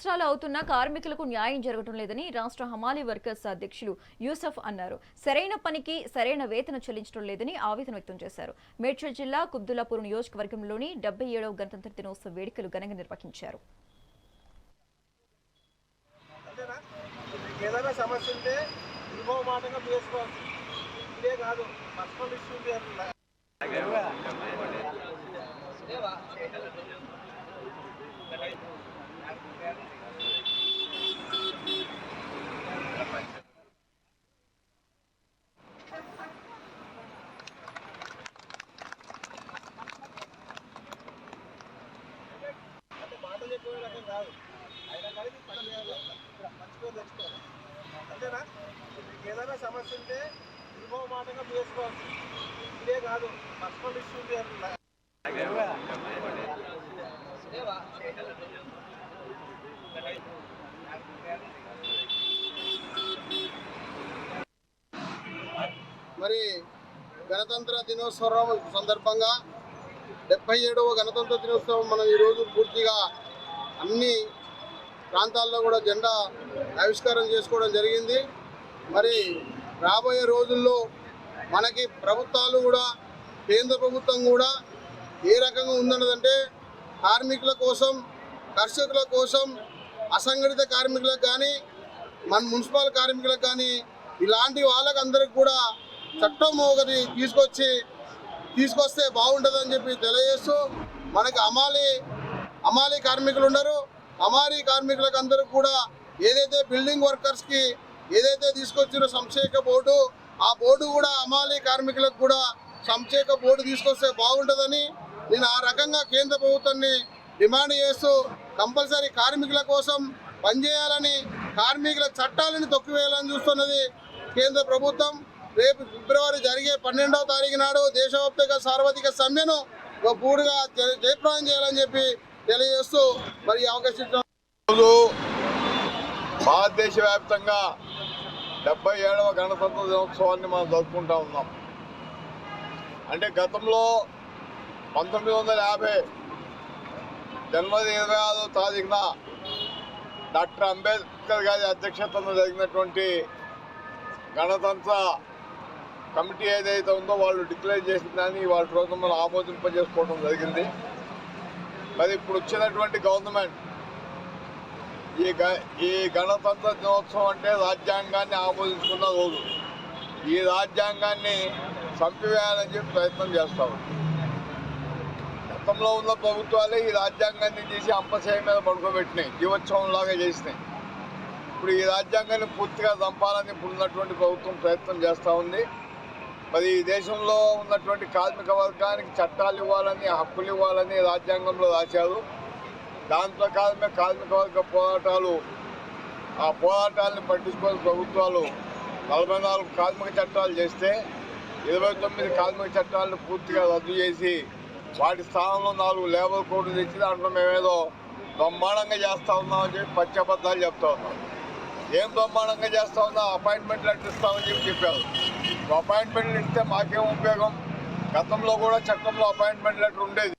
సంవత్సరాలు అవుతున్నా కార్మికులకు న్యాయం జరగడం లేదని రాష్ట్ర హమాలీ వర్కర్స్ అధ్యక్షులు యూసఫ్ అన్నారు. సరైన పనికి సరైన వేతనం చెల్లించడం లేదని ఆవేదన వ్యక్తం చేశారు. మేడ్చల్ జిల్లా కుబ్దులాపూర్ నియోజకవర్గంలోని 77వ గణతంత్ర దినోత్సవ వేడుకలు ఘనంగా నిర్వహించారు. ఏదైనా సమస్య ఉంటే నిర్మోహమాటంగా చేసుకోవచ్చు. ఇదే కాదు పర్సనల్ ఇష్యూ మరి గణతంత్ర దినోత్సవం సందర్భంగా 77వ గణతంత్ర దినోత్సవం మనం ఈరోజు పూర్తిగా అన్ని ప్రాంతాల్లో కూడా జెండా ఆవిష్కారం చేసుకోవడం జరిగింది. మరి రాబోయే రోజుల్లో మనకి ప్రభుత్వాలు కూడా కేంద్ర ప్రభుత్వం కూడా ఏ రకంగా ఉందన్నదంటే కార్మికుల కోసం, కర్షకుల కోసం, అసంఘటిత కార్మికులకు కానీ, మన మున్సిపల్ కార్మికులకు కానీ ఇలాంటి వాళ్ళకందరికి కూడా చట్టం ఒకటి తీసుకొస్తే బాగుంటుందని చెప్పి తెలియజేస్తూ మనకి అమాలీ కార్మికులు ఉన్నారు. అమాలీ కార్మికులకు అందరికి కూడా ఏదైతే బిల్డింగ్ వర్కర్స్కి ఏదైతే తీసుకొచ్చిన సంక్షేమ బోర్డు, ఆ బోర్డు కూడా అమాలీ కార్మికులకు కూడా సంక్షేమ బోర్డు తీసుకొస్తే బాగుంటుందని నేను ఆ రకంగా కేంద్ర ప్రభుత్వాన్ని డిమాండ్ చేస్తూ కంపల్సరీ కార్మికుల కోసం పనిచేయాలని, కార్మికుల చట్టాలను తొక్కివేయాలని చూస్తున్నది కేంద్ర ప్రభుత్వం. రేపు ఫిబ్రవరి జరిగే 12వ తారీఖు నాడు దేశవ్యాప్తంగా సార్వత్రిక సమ్మెను పూర్తిగా జయప్రదం చేయాలని చెప్పి తెలియజేస్తూ మరి అవకాశం భారతదేశ వ్యాప్తంగా 77వ గణతంత్ర దినోత్సవాన్ని మనం జరుపుకుంటా ఉన్నాం. అంటే గతంలో 1950 జనవరి 26వ తారీఖున డాక్టర్ అంబేద్కర్ గారి అధ్యక్షతన జరిగినటువంటి గణతంత్ర కమిటీ ఏదైతే ఉందో వాళ్ళు డిక్లేర్ చేసిన దాన్ని వాళ్ళ రోజు మనం ఆమోదింపజేసుకోవడం జరిగింది. మరి ఇప్పుడు వచ్చినటువంటి గవర్నమెంట్ ఈ గణతంత్ర దినోత్సవం అంటే రాజ్యాంగాన్ని ఆమోదించుకున్న రోజు. ఈ రాజ్యాంగాన్ని చంపివేయాలని చెప్పి ప్రయత్నం చేస్తాం. గతంలో ఉన్న ప్రభుత్వాలే ఈ రాజ్యాంగాన్ని తీసి అంపశయ మీద పడుకోబెట్టినాయి, జీవోత్సవంలాగా చేసినాయి. ఇప్పుడు ఈ రాజ్యాంగాన్ని పూర్తిగా చంపాలని ఇప్పుడున్నటువంటి ప్రభుత్వం ప్రయత్నం చేస్తూ ఉంది. మరి ఈ దేశంలో ఉన్నటువంటి కార్మిక వర్గానికి చట్టాలు ఇవ్వాలని, హక్కులు ఇవ్వాలని రాజ్యాంగంలో రాశారు. దాని ప్రకారమే కార్మిక వర్గ పోరాటాలు, ఆ పోరాటాలను పట్టించుకొని ప్రభుత్వాలు 44 కార్మిక చట్టాలు చేస్తే 29 కార్మిక చట్టాలను పూర్తిగా రద్దు చేసి వాటి స్థానంలో 4 లేబర్ కోడ్లు తెచ్చి దాంట్లో మేమేదో బ్రహ్మాండంగా చేస్తూ ఉన్నామని చెప్పి పచ్చబద్ధాలు చెప్తా ఉన్నాం. ఏం బ్రహ్మాండంగా చేస్తూ ఉన్నా? అపాయింట్మెంట్ లెటర్ ఇస్తామని చెప్పారు. అపాయింట్మెంట్లు ఇస్తే మాకేం ఉపయోగం? గతంలో కూడా చట్టంలో అపాయింట్మెంట్ లెటర్ ఉండేది.